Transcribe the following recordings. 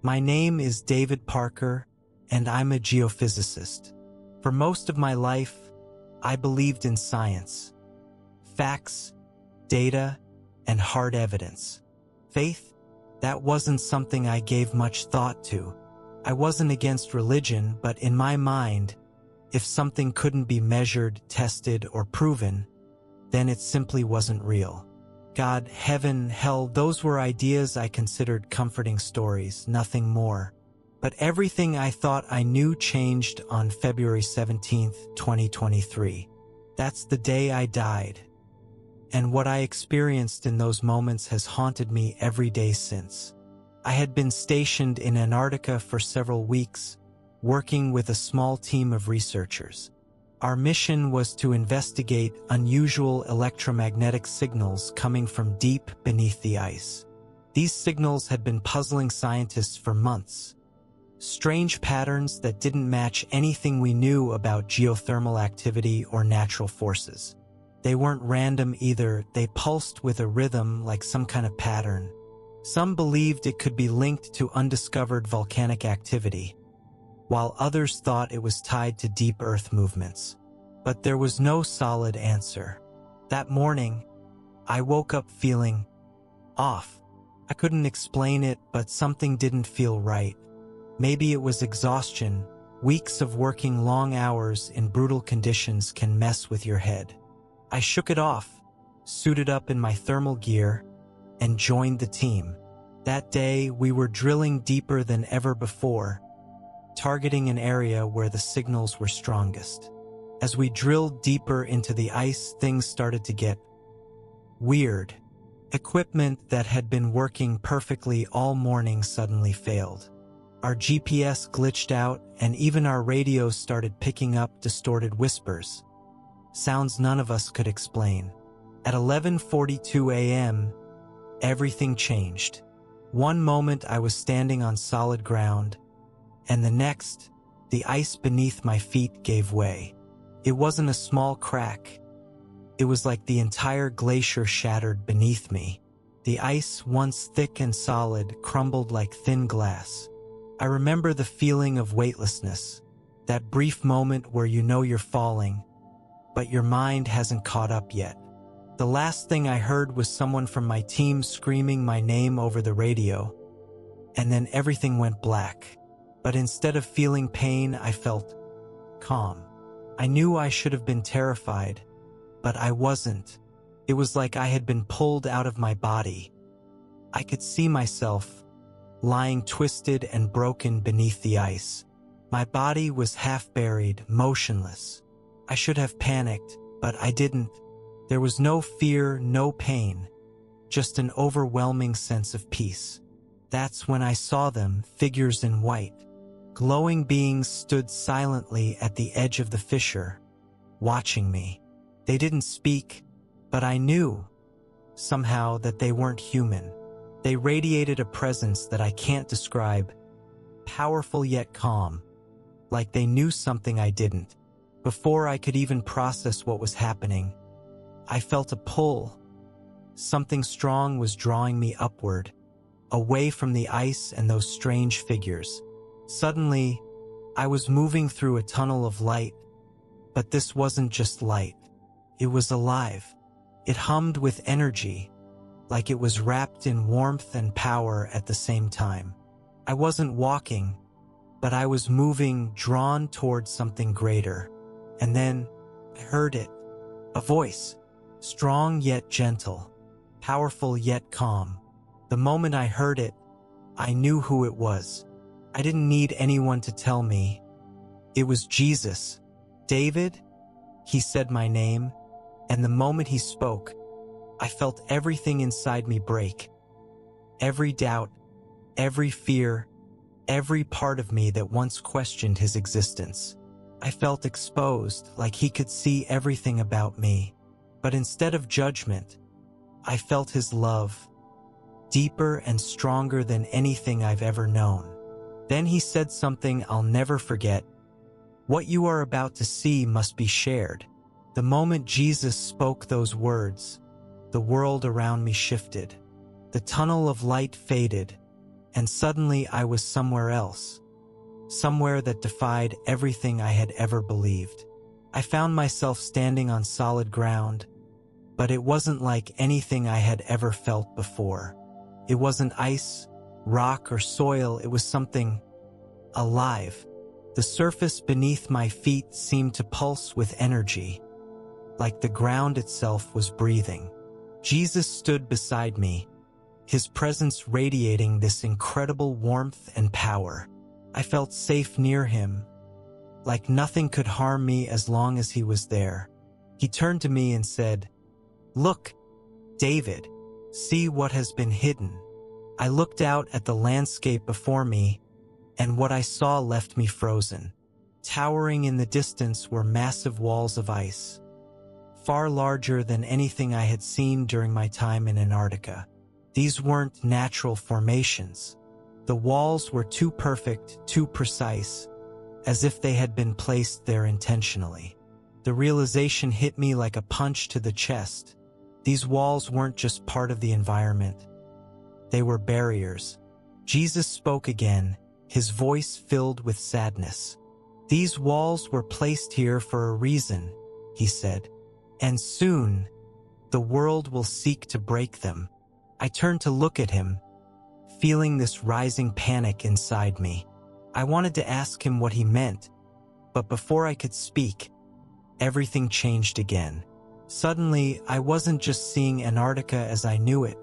My name is David Parker, and I'm a geophysicist. For most of my life, I believed in science. Facts, data, and hard evidence. Faith, that wasn't something I gave much thought to. I wasn't against religion, but in my mind, if something couldn't be measured, tested, or proven, then it simply wasn't real. God, heaven, hell, those were ideas I considered comforting stories, nothing more. But everything I thought I knew changed on February 17th, 2023. That's the day I died. And what I experienced in those moments has haunted me every day since. I had been stationed in Antarctica for several weeks, working with a small team of researchers. Our mission was to investigate unusual electromagnetic signals coming from deep beneath the ice. These signals had been puzzling scientists for months. Strange patterns that didn't match anything we knew about geothermal activity or natural forces. They weren't random either, they pulsed with a rhythm like some kind of pattern. Some believed it could be linked to undiscovered volcanic activity, while others thought it was tied to deep Earth movements. But there was no solid answer. That morning, I woke up feeling off. I couldn't explain it, but something didn't feel right. Maybe it was exhaustion. Weeks of working long hours in brutal conditions can mess with your head. I shook it off, suited up in my thermal gear, and joined the team. That day, we were drilling deeper than ever before, targeting an area where the signals were strongest. As we drilled deeper into the ice, things started to get weird. Equipment that had been working perfectly all morning suddenly failed. Our GPS glitched out, and even our radios started picking up distorted whispers. Sounds none of us could explain. At 11:42 a.m., everything changed. One moment I was standing on solid ground, and the next, the ice beneath my feet gave way. It wasn't a small crack. It was like the entire glacier shattered beneath me. The ice, once thick and solid, crumbled like thin glass. I remember the feeling of weightlessness, that brief moment where you know you're falling, but your mind hasn't caught up yet. The last thing I heard was someone from my team screaming my name over the radio, and then everything went black. But instead of feeling pain, I felt calm. I knew I should have been terrified, but I wasn't. It was like I had been pulled out of my body. I could see myself, lying twisted and broken beneath the ice. My body was half buried, motionless. I should have panicked, but I didn't. There was no fear, no pain, just an overwhelming sense of peace. That's when I saw them, figures in white. Glowing beings stood silently at the edge of the fissure, watching me. They didn't speak, but I knew, somehow, that they weren't human. They radiated a presence that I can't describe, powerful yet calm, like they knew something I didn't. Before I could even process what was happening, I felt a pull. Something strong was drawing me upward, away from the ice and those strange figures. Suddenly, I was moving through a tunnel of light, but this wasn't just light. It was alive. It hummed with energy, like it was wrapped in warmth and power at the same time. I wasn't walking, but I was moving, drawn towards something greater. And then, I heard it. A voice. Strong yet gentle. Powerful yet calm. The moment I heard it, I knew who it was. I didn't need anyone to tell me. It was Jesus. David? He said my name, and the moment he spoke, I felt everything inside me break. Every doubt, every fear, every part of me that once questioned his existence. I felt exposed, like he could see everything about me. But instead of judgment, I felt his love, deeper and stronger than anything I've ever known. Then he said something I'll never forget. What you are about to see must be shared. The moment Jesus spoke those words, the world around me shifted. The tunnel of light faded, and suddenly I was somewhere else, somewhere that defied everything I had ever believed. I found myself standing on solid ground, but it wasn't like anything I had ever felt before. It wasn't ice, rock, or soil. It was something alive. The surface beneath my feet seemed to pulse with energy, like the ground itself was breathing. Jesus stood beside me, his presence radiating this incredible warmth and power. I felt safe near him, like nothing could harm me as long as he was there. He turned to me and said, "Look, David, see what has been hidden." I looked out at the landscape before me, and what I saw left me frozen. Towering in the distance were massive walls of ice, far larger than anything I had seen during my time in Antarctica. These weren't natural formations. The walls were too perfect, too precise, as if they had been placed there intentionally. The realization hit me like a punch to the chest. These walls weren't just part of the environment. They were barriers. Jesus spoke again, his voice filled with sadness. "These walls were placed here for a reason," he said, "and soon the world will seek to break them." I turned to look at him, feeling this rising panic inside me. I wanted to ask him what he meant, but before I could speak, everything changed again. Suddenly, I wasn't just seeing Antarctica as I knew it.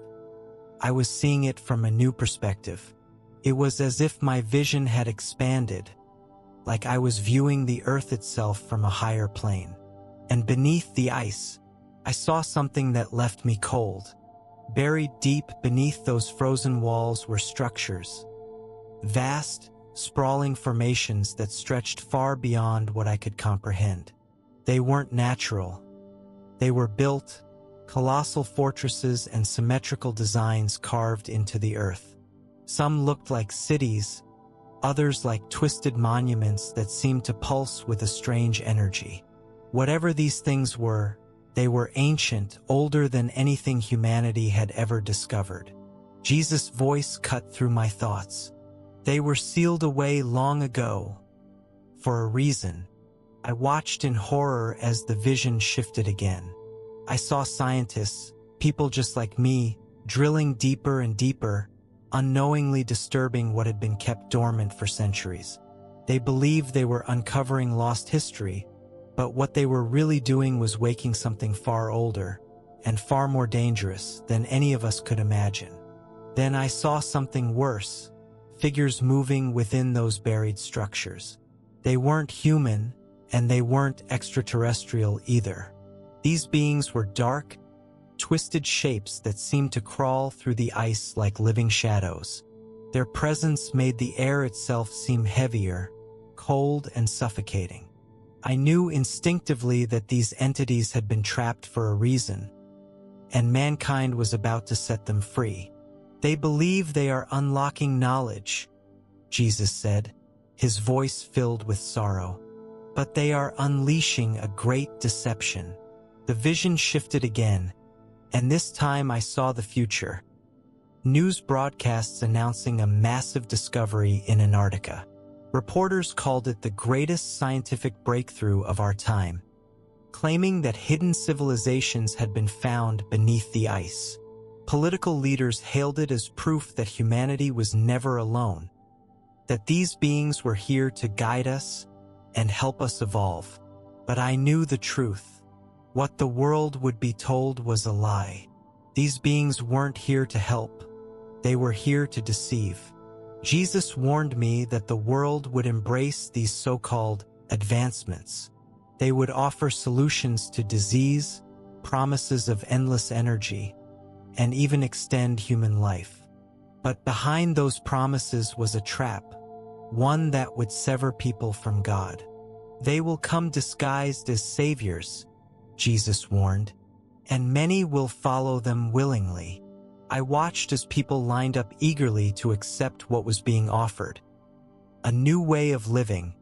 I was seeing it from a new perspective. It was as if my vision had expanded, like I was viewing the Earth itself from a higher plane. And beneath the ice, I saw something that left me cold. Buried deep beneath those frozen walls were structures, vast, sprawling formations that stretched far beyond what I could comprehend. They weren't natural. They were built, colossal fortresses and symmetrical designs carved into the earth. Some looked like cities, others like twisted monuments that seemed to pulse with a strange energy. Whatever these things were, they were ancient, older than anything humanity had ever discovered. Jesus' voice cut through my thoughts. They were sealed away long ago, for a reason. I watched in horror as the vision shifted again. I saw scientists, people just like me, drilling deeper and deeper, unknowingly disturbing what had been kept dormant for centuries. They believed they were uncovering lost history, but what they were really doing was waking something far older and far more dangerous than any of us could imagine. Then I saw something worse, figures moving within those buried structures. They weren't human, and they weren't extraterrestrial either. These beings were dark, twisted shapes that seemed to crawl through the ice like living shadows. Their presence made the air itself seem heavier, cold and suffocating. I knew instinctively that these entities had been trapped for a reason, and mankind was about to set them free. They believe they are unlocking knowledge, Jesus said, his voice filled with sorrow. But they are unleashing a great deception. The vision shifted again, and this time I saw the future. News broadcasts announcing a massive discovery in Antarctica. Reporters called it the greatest scientific breakthrough of our time, claiming that hidden civilizations had been found beneath the ice. Political leaders hailed it as proof that humanity was never alone, that these beings were here to guide us and help us evolve. But I knew the truth. What the world would be told was a lie. These beings weren't here to help. They were here to deceive. Jesus warned me that the world would embrace these so-called advancements. They would offer solutions to disease, promises of endless energy, and even extend human life. But behind those promises was a trap, one that would sever people from God. They will come disguised as saviors, Jesus warned, and many will follow them willingly. I watched as people lined up eagerly to accept what was being offered. A new way of living,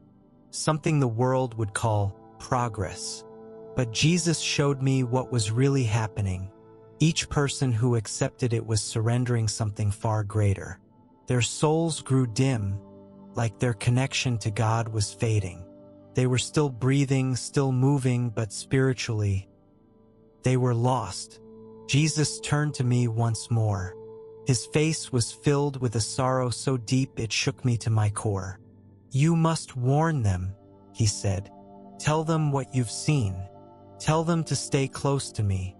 something the world would call progress. But Jesus showed me what was really happening. Each person who accepted it was surrendering something far greater. Their souls grew dim, like their connection to God was fading. They were still breathing, still moving, but spiritually, they were lost. Jesus turned to me once more. His face was filled with a sorrow so deep it shook me to my core. "You must warn them," he said. "Tell them what you've seen. Tell them to stay close to me,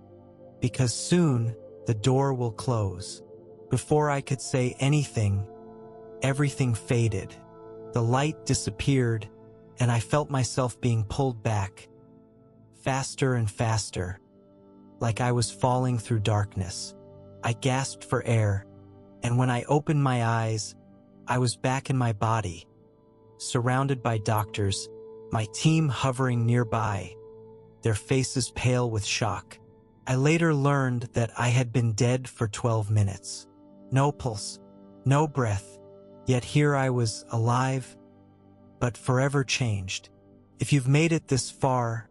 because soon the door will close." Before I could say anything, everything faded. The light disappeared, and I felt myself being pulled back, faster and faster, like I was falling through darkness. I gasped for air, and when I opened my eyes, I was back in my body, surrounded by doctors, my team hovering nearby, their faces pale with shock. I later learned that I had been dead for 12 minutes. No pulse, no breath, yet here I was alive, but forever changed. If you've made it this far,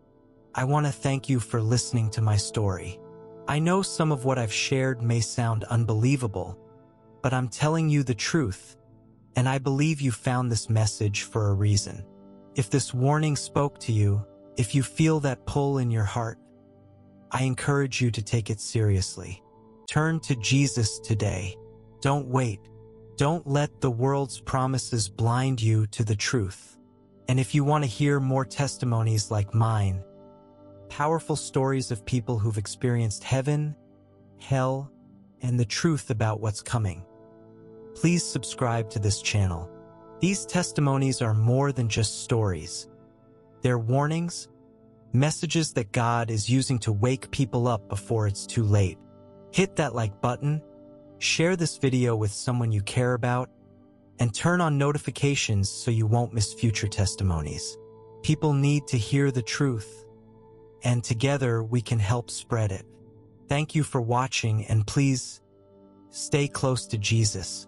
I want to thank you for listening to my story. I know some of what I've shared may sound unbelievable, but I'm telling you the truth, and I believe you found this message for a reason. If this warning spoke to you, if you feel that pull in your heart, I encourage you to take it seriously. Turn to Jesus today. Don't wait. Don't let the world's promises blind you to the truth. And if you want to hear more testimonies like mine, powerful stories of people who've experienced heaven, hell, and the truth about what's coming, please subscribe to this channel. These testimonies are more than just stories. They're warnings, messages that God is using to wake people up before it's too late. Hit that like button, share this video with someone you care about, and turn on notifications so you won't miss future testimonies. People need to hear the truth, and together we can help spread it. Thank you for watching, and please stay close to Jesus.